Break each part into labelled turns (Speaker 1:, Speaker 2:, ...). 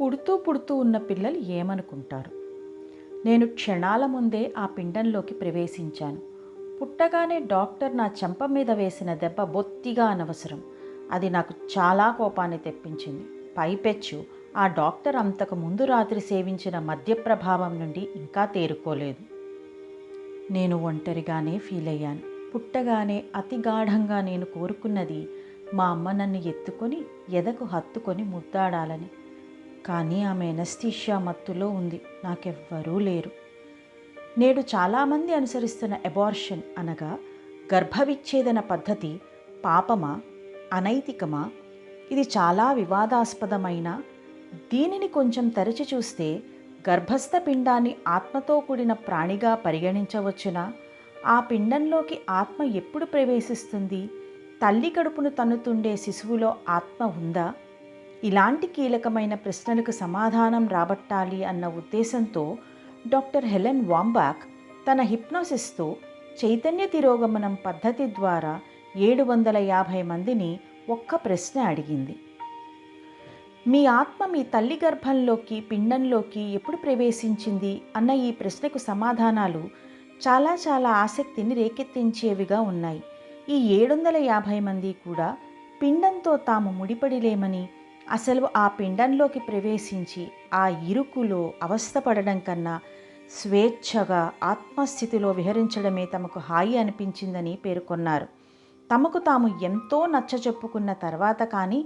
Speaker 1: పుడుతూ పుడుతూ ఉన్న పిల్లలు ఏమనుకుంటారు? నేను క్షణాల ముందే ఆ పిండంలోకి ప్రవేశించాను. పుట్టగానే డాక్టర్ నా చెంప మీద వేసిన దెబ్బ బొత్తిగా అనవసరం. అది నాకు చాలా కోపాన్ని తెప్పించింది. పైపెచ్చు ఆ డాక్టర్ అంతకు ముందు రాత్రి సేవించిన మద్య ప్రభావం నుండి ఇంకా తేరుకోలేదు. నేను ఒంటరిగానే ఫీల్ అయ్యాను. పుట్టగానే అతి గాఢంగా నేను కోరుకున్నది మా అమ్మ నన్ను ఎత్తుకొని ఎదకు హత్తుకొని ముద్దాడాలని. కానీ ఆమె ఎనస్థీషియా మత్తులో ఉంది. నాకెవ్వరూ లేరు. నేడు చాలామంది అనుసరిస్తున్న అబార్షన్ అనగా గర్భవిచ్ఛేదన పద్ధతి పాపమా, అనైతికమా? ఇది చాలా వివాదాస్పదమైన, దీనిని కొంచెం తరచి చూస్తే గర్భస్థ పిండాన్ని ఆత్మతో కూడిన ప్రాణిగా పరిగణించవచ్చునా? ఆ పిండంలోకి ఆత్మ ఎప్పుడు ప్రవేశిస్తుంది? తల్లి కడుపును తన్నుతుండే శిశువులో ఆత్మ ఉందా? ఇలాంటి కీలకమైన ప్రశ్నలకు సమాధానం రాబట్టాలి అన్న ఉద్దేశంతో డాక్టర్ హెలెన్ వాంబాక్ తన హిప్నోసిస్తో చైతన్య తిరోగమనం పద్ధతి ద్వారా 750 మందిని ఒక్క ప్రశ్న అడిగింది. మీ ఆత్మ మీ తల్లి గర్భంలోకి, పిండంలోకి ఎప్పుడు ప్రవేశించింది అన్న ఈ ప్రశ్నకు సమాధానాలు చాలా ఆసక్తిని రేకెత్తించేవిగా ఉన్నాయి. ఈ 750 మంది కూడా పిండంతో తాము ముడిపడిలేమని, అసలు ఆ పిండంలోకి ప్రవేశించి ఆ ఇరుకులో అవస్థపడడం కన్నా స్వేచ్ఛగా ఆత్మస్థితిలో విహరించడమే తమకు హాయి అనిపించిందని పేర్కొన్నారు. తమకు తాము ఎంతో నచ్చచెప్పుకున్న తర్వాత కానీ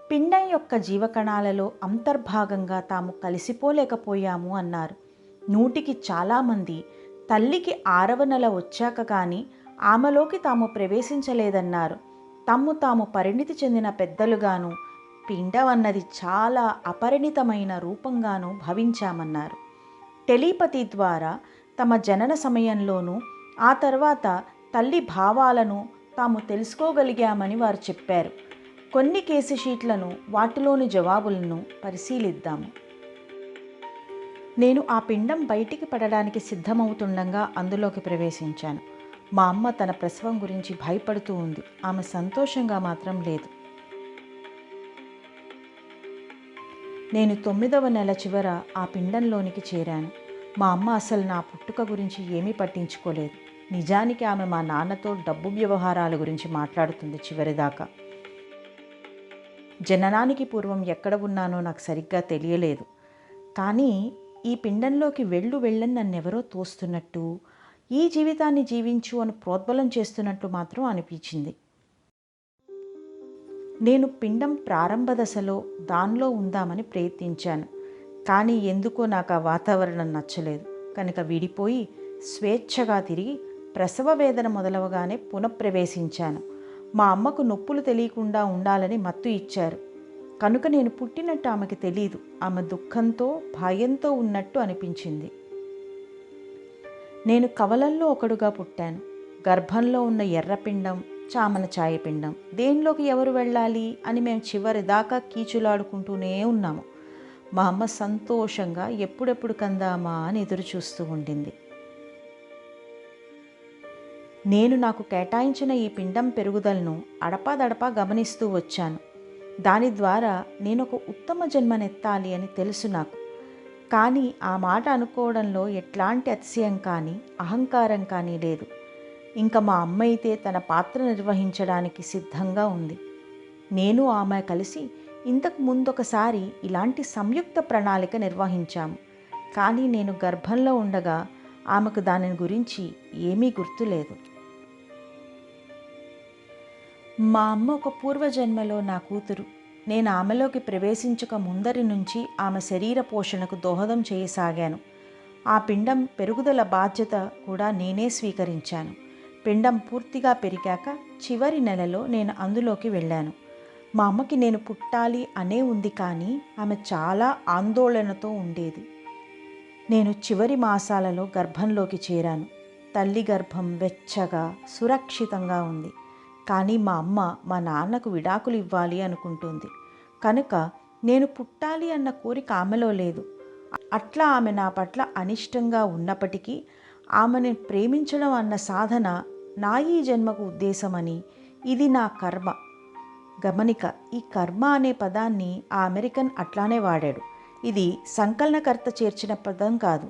Speaker 1: పిండం యొక్క జీవకణాలలో అంతర్భాగంగా తాము కలిసిపోలేకపోయాము అన్నారు. 100కి చాలామంది తల్లికి 6వ నెల వచ్చాక కానీ ఆమెలోకి తాము ప్రవేశించలేదన్నారు. తాము పరిణితి చెందిన పెద్దలుగాను, పిండం అన్నది చాలా అపరిణితమైన రూపంగాను భావించామన్నారు. టెలిపతి ద్వారా తమ జనన సమయంలోనూ ఆ తర్వాత తల్లి భావాలను తాము తెలుసుకోగలిగామని వారు చెప్పారు. కొన్ని కేసు షీట్లను, వాటిలోని జవాబులను పరిశీలిద్దాము. నేను ఆ పిండం బయటికి పడడానికి సిద్ధమవుతుండగా అందులోకి ప్రవేశించాను. మా అమ్మ తన ప్రసవం గురించి భయపడుతూ ఉంది. ఆమె సంతోషంగా మాత్రం లేదు. నేను 9వ నెల చివర ఆ పిండంలోనికి చేరాను. మా అమ్మ అసలు నా పుట్టుక గురించి ఏమీ పట్టించుకోలేదు. నిజానికి ఆమె మా నాన్నతో డబ్బు వ్యవహారాల గురించి మాట్లాడుతుంది చివరిదాకా. జననానికి పూర్వం ఎక్కడ ఉన్నానో నాకు సరిగ్గా తెలియలేదు. కానీ ఈ పిండంలోకి వెళ్ళని నన్నెవరో తోస్తున్నట్టు, ఈ జీవితాన్ని జీవించు అని ప్రోద్బలం చేస్తున్నట్టు మాత్రం అనిపించింది. నేను పిండం ప్రారంభ దశలో దానిలో ఉందామని ప్రయత్నించాను. కానీ ఎందుకో నాకు ఆ వాతావరణం నచ్చలేదు. కనుక విడిపోయి స్వేచ్ఛగా తిరిగి ప్రసవ వేదన మొదలవగానే పునఃప్రవేశించాను. మా అమ్మకు నొప్పులు తెలియకుండా ఉండాలని మత్తు ఇచ్చారు. కనుక నేను పుట్టినట్టు ఆమెకి తెలీదు. ఆమె దుఃఖంతో, భయంతో ఉన్నట్టు అనిపించింది. నేను కవలల్లో ఒకడుగా పుట్టాను. గర్భంలో ఉన్న ఎర్రపిండం, చామన ఛాయపిండం, దేనిలోకి ఎవరు వెళ్ళాలి అని మేము చివరి దాకా కీచులాడుకుంటూనే ఉన్నాము. మా అమ్మ సంతోషంగా ఎప్పుడెప్పుడు కందామా అని ఎదురు చూస్తూ ఉండింది. నేను నాకు కేటాయించిన ఈ పిండం పెరుగుదలను అడపాదడపా గమనిస్తూ వచ్చాను. దాని ద్వారా నేను ఒక ఉత్తమ జన్మనెత్తాలి అని తెలుసు నాకు. కానీ ఆ మాట అనుకోవడంలో ఎట్లాంటి అతిశయం కానీ, అహంకారం కానీ లేదు. ఇంకా మా అమ్మ అయితే తన పాత్ర నిర్వహించడానికి సిద్ధంగా ఉంది. నేను ఆమె కలిసి ఇంతకు ముందొకసారి ఇలాంటి సంయుక్త ప్రణాళిక నిర్వహించాము. కానీ నేను గర్భంలో ఉండగా ఆమెకు దాని గురించి ఏమీ గుర్తులేదు. మా అమ్మ ఒక పూర్వజన్మలో నా కూతురు. నేను ఆమెలోకి ప్రవేశించక ముందరి నుంచి ఆమె శరీర పోషణకు దోహదం చేయసాగాను. ఆ పిండం పెరుగుదల బాధ్యత కూడా నేనే స్వీకరించాను. పిండం పూర్తిగా పెరిగాక చివరి నెలలో నేను అందులోకి వెళ్ళాను. మా అమ్మకి నేను పుట్టాలి అనే ఉంది, కానీ ఆమె చాలా ఆందోళనతో ఉండేది. నేను చివరి మాసాలలో గర్భంలోకి చేరాను. తల్లి గర్భం వెచ్చగా, సురక్షితంగా ఉంది. కానీ మా అమ్మ మా నాన్నకు విడాకులు ఇవ్వాలి అనుకుంటుంది. కనుక నేను పుట్టాలి అన్న కోరిక ఆమెలో లేదు. అట్లా ఆమె నా పట్ల అనిష్టంగా ఉన్నప్పటికీ ఆమెను ప్రేమించడం అన్న సాధన నా ఈ జన్మకు ఉద్దేశమని, ఇది నా కర్మ. గమనిక, ఈ కర్మ అనే పదాన్ని ఆ అమెరికన్ అట్లానే వాడాడు. ఇది సంకలనకర్త చేర్చిన పదం కాదు.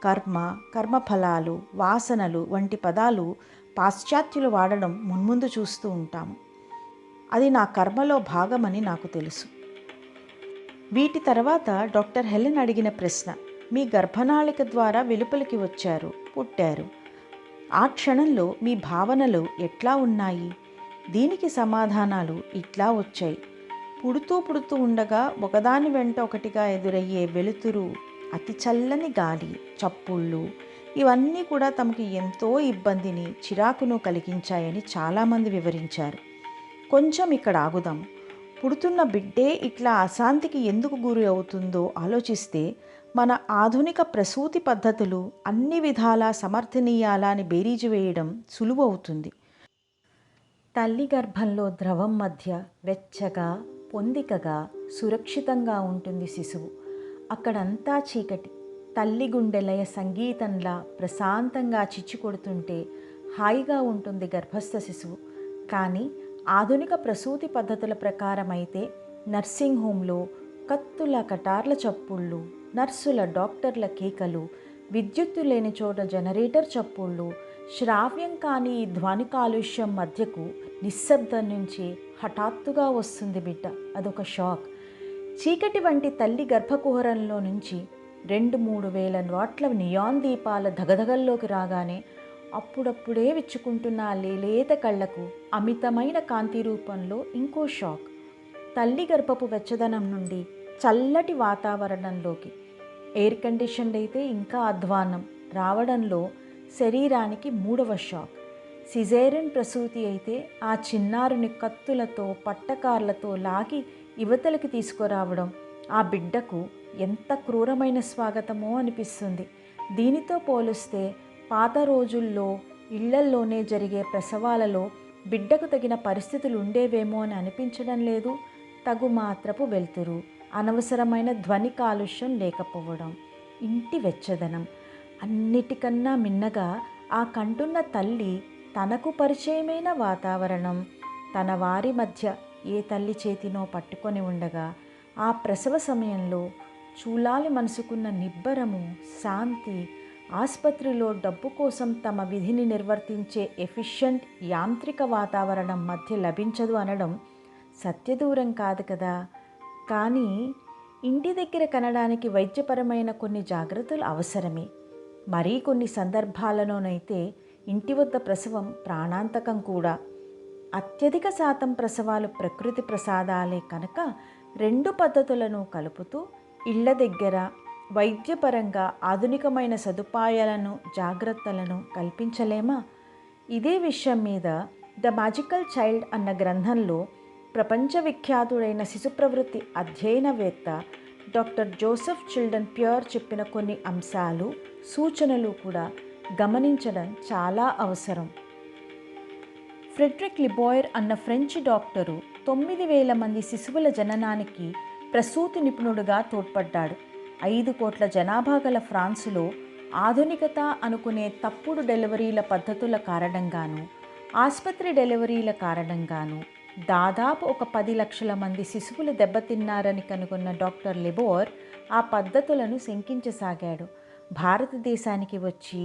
Speaker 1: కర్మ, కర్మఫలాలు, వాసనలు వంటి పదాలు పాశ్చాత్యులు వాడడం మున్ముందు చూస్తూ ఉంటాము. అది నా కర్మలో భాగమని నాకు తెలుసు. వీటి తర్వాత డాక్టర్ హెలెన్ అడిగిన ప్రశ్న, మీ గర్భనాళిక ద్వారా వెలుపలికి వచ్చారు, పుట్టారు. ఆ క్షణంలో మీ భావనలు ఎట్లా ఉన్నాయి? దీనికి సమాధానాలు ఇట్లా వచ్చాయి. పుడుతూ పుడుతూ ఉండగా ఒకదాని వెంట ఒకటిగా ఎదురయ్యే వెలుతురు, అతి చల్లని గాలి, చప్పుళ్ళు ఇవన్నీ కూడా తమకు ఎంతో ఇబ్బందిని, చిరాకును కలిగించాయని చాలామంది వివరించారు. కొంచెం ఇక్కడ ఆగుదాం. పుడుతున్న బిడ్డే ఇట్లా అశాంతికి ఎందుకు గురి అవుతుందో ఆలోచిస్తే మన ఆధునిక ప్రసూతి పద్ధతులు అన్ని విధాలా సమర్థనీయాలా అని బేరీజు వేయడం సులువు అవుతుంది. తల్లి గర్భంలో ద్రవం మధ్య వెచ్చగా, పొందికగా, సురక్షితంగా ఉంటుంది శిశువు. అక్కడంతా చీకటి. తల్లి గుండెలయ సంగీతంలా ప్రశాంతంగా చిచ్చుకొడుతుంటే హాయిగా ఉంటుంది గర్భస్థ శిశువు. కానీ ఆధునిక ప్రసూతి పద్ధతుల ప్రకారం అయితే నర్సింగ్ హోంలో కత్తుల కటార్ల చప్పుళ్ళు, నర్సుల డాక్టర్ల కేకలు, విద్యుత్తు లేని చోట జనరేటర్ చప్పుళ్ళు, శ్రావ్యం కాని ఈ ధ్వని కాలుష్యం మధ్యకు నిశ్శబ్దం నుంచి హఠాత్తుగా వస్తుంది బిడ్డ. అదొక షాక్. చీకటి వంటి తల్లి గర్భకుహరంలో నుంచి 2-3 వేల వాట్ల నియాన్ దీపాల ధగధగల్లోకి రాగానే అప్పుడప్పుడే విచ్చుకుంటున్న ఆ లేలేత కళ్లకు అమితమైన కాంతి రూపంలో ఇంకో షాక్. తల్లి గర్భపు వెచ్చదనం నుండి చల్లటి వాతావరణంలోకి, ఎయిర్ కండిషన్ అయితే ఇంకా అధ్వాన్నం రావడంలో శరీరానికి 3వ షాక్. సిజేరియన్ ప్రసూతి అయితే ఆ చిన్నారుని కత్తులతో, పట్టకార్లతో లాగి యువతలకి తీసుకురావడం ఆ బిడ్డకు ఎంత క్రూరమైన స్వాగతమో అనిపిస్తుంది. దీనితో పోలిస్తే పాత రోజుల్లో ఇళ్లల్లోనే జరిగే ప్రసవాలలో బిడ్డకు తగిన పరిస్థితులు ఉండేవేమో అని అనిపించడం లేదు. తగు మాత్రపు వెలుతురు, అనవసరమైన ధ్వని కాలుష్యం లేకపోవడం, ఇంటి వెచ్చదనం, అన్నిటికన్నా మిన్నగా ఆ కంటున్న తల్లి తనకు పరిచయమైన వాతావరణం, తన వారి మధ్య ఏ తల్లి చేతినో పట్టుకొని ఉండగా ఆ ప్రసవ సమయంలో చూలాలి మనసుకున్న నిబ్బరము, శాంతి, ఆసుపత్రిలో డబ్బు కోసం తమ విధిని నిర్వర్తించే ఎఫిషియంట్ యాంత్రిక వాతావరణం మధ్య లభించదు అనడం సత్యదూరం కాదు కదా. కానీ ఇంటి దగ్గర కనడానికి వైద్యపరమైన కొన్ని జాగ్రత్తలు అవసరమే. మరీ కొన్ని సందర్భాలలోనైతే ఇంటి వద్ద ప్రసవం ప్రాణాంతకం కూడా. అత్యధిక శాతం ప్రసవాలు ప్రకృతి ప్రసాదాలే కనుక 2 పద్ధతులను కలుపుతూ ఇళ్ల దగ్గర వైద్యపరంగా ఆధునికమైన సదుపాయాలను, జాగ్రత్తలను కల్పించలేమా? ఇదే విషయం మీద ద మ్యాజికల్ చైల్డ్ అన్న గ్రంథంలో ప్రపంచ విఖ్యాతుడైన శిశు ప్రవృత్తి అధ్యయనవేత్త డాక్టర్ జోసెఫ్ చిల్డ్రన్ ప్యూర్ చెప్పిన కొన్ని అంశాలు, సూచనలు కూడా గమనించడం చాలా అవసరం. ఫ్రెడ్రిక్ లిబోయర్ అన్న ఫ్రెంచ్ డాక్టరు 9,000 మంది శిశువుల జననానికి ప్రసూతి నిపుణుడుగా తోడ్పడ్డాడు. 5 కోట్ల జనాభా గల ఫ్రాన్సులో ఆధునికత అనుకునే తప్పుడు డెలివరీల పద్ధతుల కారణంగాను, ఆసుపత్రి డెలివరీల కారణంగాను దాదాపు ఒక 10 లక్షల మంది శిశువులు దెబ్బతిన్నారని కనుగొన్న డాక్టర్ లిబోర్ ఆ పద్ధతులను శంకించసాగాడు. భారతదేశానికి వచ్చి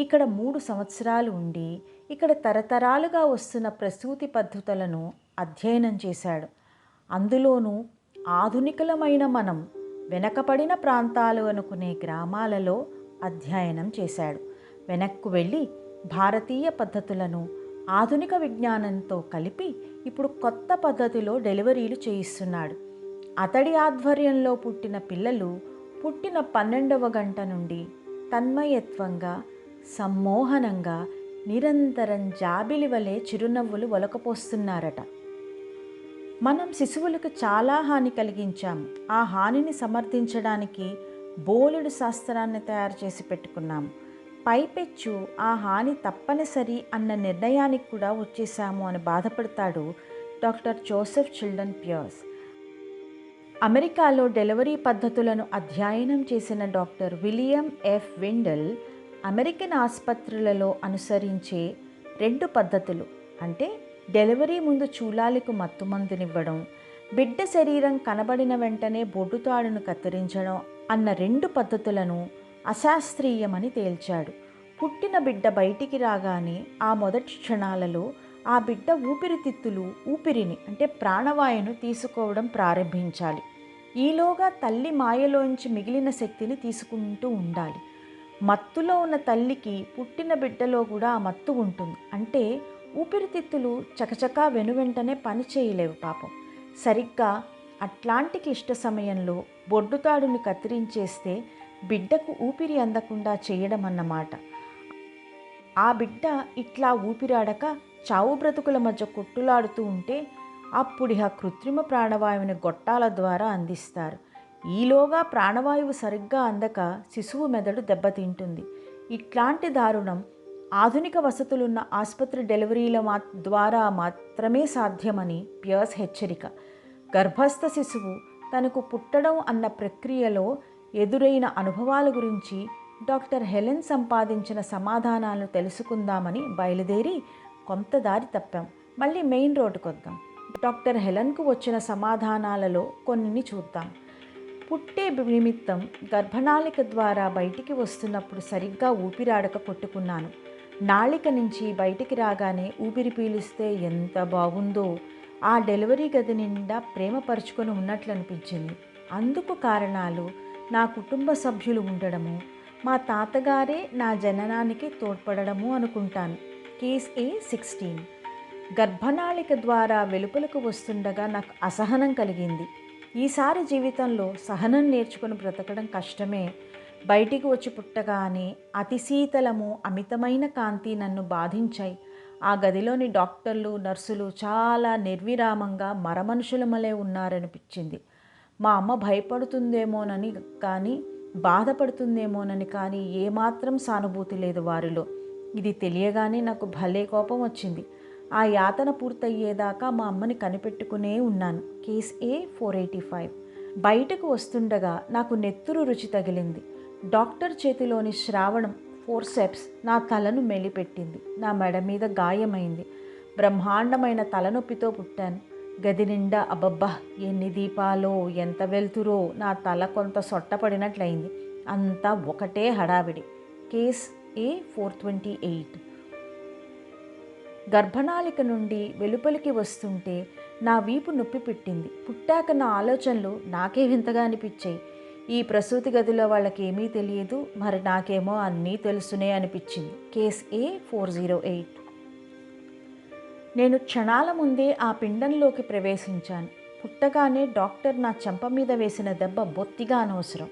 Speaker 1: ఇక్కడ 3 సంవత్సరాలు ఉండి ఇక్కడ తరతరాలుగా వస్తున్న ప్రసూతి పద్ధతులను అధ్యయనం చేశాడు. అందులోనూ ఆధునికులమైన మనం వెనకబడిన ప్రాంతాలు అనుకునే గ్రామాలలో అధ్యయనం చేశాడు. వెనక్కు వెళ్ళి భారతీయ పద్ధతులను ఆధునిక విజ్ఞానంతో కలిపి ఇప్పుడు కొత్త పద్ధతిలో డెలివరీలు చేయిస్తున్నాడు. అతడి ఆధ్వర్యంలో పుట్టిన పిల్లలు పుట్టిన 12వ గంట నుండి తన్మయత్వంగా, సమ్మోహనంగా, నిరంతరం జాబిలి వలె చిరునవ్వులు ఒలకపోస్తున్నారట. మనం శిశువులకు చాలా హాని కలిగించాం. ఆ హానిని సమర్థించడానికి బోలెడు శాస్త్రాన్ని తయారు చేసి పెట్టుకున్నాము. పైపెచ్చు ఆ హాని తప్పనిసరి అన్న నిర్ణయానికి కూడా వచ్చేసాము అని బాధపడతాడు డాక్టర్ జోసెఫ్ చిల్డ్రన్ ప్యూర్. అమెరికాలో డెలివరీ పద్ధతులను అధ్యయనం చేసిన డాక్టర్ విలియం ఎఫ్ విండల్ అమెరికన్ ఆసుపత్రులలో అనుసరించే 2 పద్ధతులు, అంటే డెలివరీ ముందు చూలాలకు మత్తుమందునివ్వడం, బిడ్డ శరీరం కనబడిన వెంటనే బొడ్డుతాడును కత్తిరించడం అన్న 2 పద్ధతులను అశాస్త్రీయమని తేల్చాడు. పుట్టిన బిడ్డ బయటికి రాగానే ఆ మొదటి క్షణాలలో ఆ బిడ్డ ఊపిరిని అంటే ప్రాణవాయువును తీసుకోవడం ప్రారంభించాలి. ఈలోగా తల్లి మాయలోంచి మిగిలిన శక్తిని తీసుకుంటూ ఉండాలి. మత్తులో ఉన్న తల్లికి పుట్టిన బిడ్డలో కూడా ఆ మత్తు ఉంటుంది. అంటే ఊపిరితిత్తులు చకచకా వెనువెంటనే పని చేయలేవు పాపం. సరిగ్గా అట్లాంటి క్లిష్ట సమయంలో బొడ్డుతాడుని కత్తిరించేస్తే బిడ్డకు ఊపిరి అందకుండా చేయడం అన్నమాట. ఆ బిడ్డ ఇట్లా ఊపిరాడక చావు బ్రతుకుల మధ్య కొట్టులాడుతూ ఉంటే అప్పుడు ఆ కృత్రిమ ప్రాణవాయువుని గొట్టాల ద్వారా అందిస్తారు. ఈలోగా ప్రాణవాయువు సరిగ్గా అందక శిశువు మెదడు దెబ్బతింటుంది. ఇట్లాంటి దారుణం ఆధునిక వసతులున్న ఆసుపత్రి డెలివరీల ద్వారా మాత్రమే సాధ్యమని పియర్స్ హెచ్చరిక. గర్భస్థ శిశువు తనకు పుట్టడం అన్న ప్రక్రియలో ఎదురైన అనుభవాల గురించి డాక్టర్ హెలెన్ సంపాదించిన సమాధానాలను తెలుసుకుందామని బయలుదేరి కొంత దారి తప్పాం. మళ్ళీ మెయిన్ రోడ్డుకు వద్దాం. డాక్టర్ హెలెన్కు వచ్చిన సమాధానాలలో కొన్ని చూద్దాం. పుట్టే నిమిత్తం గర్భనాళిక ద్వారా బయటికి వస్తున్నప్పుడు సరిగ్గా ఊపిరాడక కొట్టుకున్నాను. నాళిక నుంచి బయటికి రాగానే ఊపిరి పీలిస్తే ఎంత బాగుందో. ఆ డెలివరీ గది నిండా ప్రేమ పరుచుకొని ఉన్నట్లు అనిపించింది. అందుకు కారణాలు నా కుటుంబ సభ్యులు ఉండడము, మా తాతగారే నా జననానికి తోడ్పడము అనుకుంటాను. Case A16. గర్భనాళిక ద్వారా వెలుపలకు వస్తుండగా నాకు అసహనం కలిగింది. ఈసారి జీవితంలో సహనం నేర్చుకుని బ్రతకడం కష్టమే. బయటికి వచ్చి పుట్టగానే అతి శీతలము, అమితమైన కాంతి నన్ను బాధించాయి. ఆ గదిలోని డాక్టర్లు, నర్సులు చాలా నిర్విరామంగా మరమనుషులమలే ఉన్నారనిపించింది. మా అమ్మ భయపడుతుందేమోనని కానీ, బాధపడుతుందేమోనని కానీ ఏమాత్రం సానుభూతి లేదు వారిలో. ఇది తెలియగానే నాకు భలే కోపం వచ్చింది. ఆ యాతన పూర్తయ్యేదాకా మా అమ్మని కనిపెట్టుకునే ఉన్నాను. Case A485. బయటకు వస్తుండగా నాకు నెత్తురు రుచి తగిలింది. డాక్టర్ చేతిలోని శ్రావణం ఫోర్సెప్స్ నా తలను మెలిపెట్టింది. నా మెడ మీద గాయమైంది. బ్రహ్మాండమైన తలనొప్పితో పుట్టాను. గది నిండా అబ్బబ్బా ఎన్ని దీపాలో, ఎంత వెలుతురో. నా తల కొంత సొట్టపడినట్లయింది. అంతా ఒకటే హడావిడి. Case A428. గర్భనాళిక నుండి వెలుపలికి వస్తుంటే నా వీపు నొప్పి పెట్టింది. పుట్టాక నా ఆలోచనలు నాకే వింతగా అనిపించాయి. ఈ ప్రసూతి గదిలో వాళ్ళకేమీ తెలియదు, మరి నాకేమో అన్నీ తెలుసునే అనిపించింది. Case A408. నేను క్షణాల ముందే ఆ పిండంలోకి ప్రవేశించాను. పుట్టగానే డాక్టర్ నా చెంప మీద వేసిన దెబ్బ బొత్తిగా అనవసరం.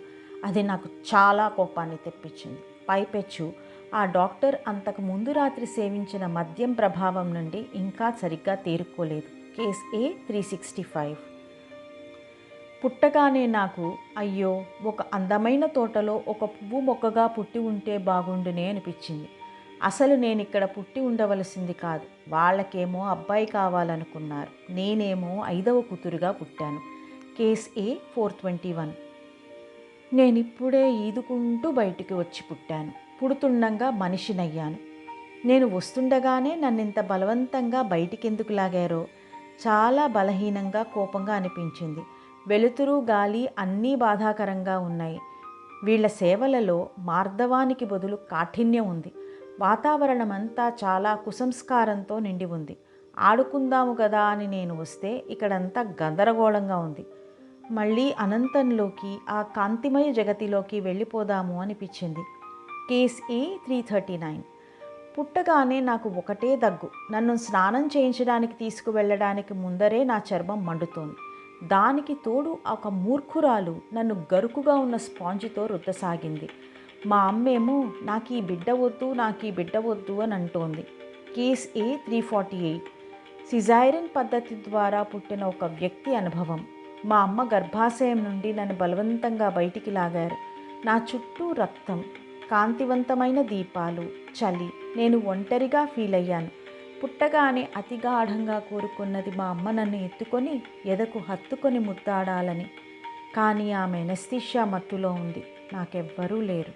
Speaker 1: అది నాకు చాలా కోపాన్ని తెప్పించింది. పైపెచ్చు ఆ డాక్టర్ అంతకు ముందు రాత్రి సేవించిన మద్యం ప్రభావం నుండి ఇంకా సరిగ్గా తేరుకోలేదు. Case A365. పుట్టగానే నాకు అయ్యో ఒక అందమైన తోటలో ఒక పువ్వు మొక్కగా పుట్టి ఉంటే బాగుండునే అనిపించింది. అసలు నేను ఇక్కడ పుట్టి ఉండవలసింది కాదు. వాళ్ళకేమో అబ్బాయి కావాలనుకున్నారు. నేనేమో 5వ కూతురుగా పుట్టాను. Case A421. నేనిప్పుడే ఈదుకుంటూ బయటికి వచ్చి పుట్టాను. పుడుతుండగా మనిషినయ్యాను. నేను వస్తుండగానే నన్నింత బలవంతంగా బయటికెందుకు లాగారో చాలా బలహీనంగా, కోపంగా అనిపించింది. వెలుతురు, గాలి అన్నీ బాధాకరంగా ఉన్నాయి. వీళ్ల సేవలలో మార్దవానికి బదులు కాఠిన్యం ఉంది. వాతావరణమంతా చాలా కుసంస్కారంతో నిండి ఉంది. ఆడుకుందాము కదా అని నేను వస్తే ఇక్కడంతా గందరగోళంగా ఉంది. మళ్ళీ అనంతంలోకి, ఆ కాంతిమయ జగతిలోకి వెళ్ళిపోదాము అనిపించింది. Case A339. పుట్టగానే నాకు ఒకటే దగ్గు. నన్ను స్నానం చేయించడానికి తీసుకువెళ్ళడానికి ముందరే నా చర్మం మండుతోంది. దానికి తోడు ఒక మూర్ఖురాలు నన్ను గరుకుగా ఉన్న స్పాంజితో రుద్దసాగింది. మా అమ్మేమో నాకు ఈ బిడ్డ వద్దు అని అంటోంది. Case A348. సిజైరన్ పద్ధతి ద్వారా పుట్టిన ఒక వ్యక్తి అనుభవం. మా అమ్మ గర్భాశయం నుండి నన్ను బలవంతంగా బయటికి లాగారు. నా చుట్టూ రక్తం, కాంతివంతమైన దీపాలు, చలి. నేను ఒంటరిగా ఫీల్ అయ్యాను. పుట్టగానే అతి గాఢంగా కోరుకున్నది మా అమ్మ నన్ను ఎత్తుకొని ఎదకు హత్తుకొని ముద్దాడాలని. కానీ ఆమె ఎనస్థీషియా మత్తులో ఉంది. నాకెవ్వరూ లేరు.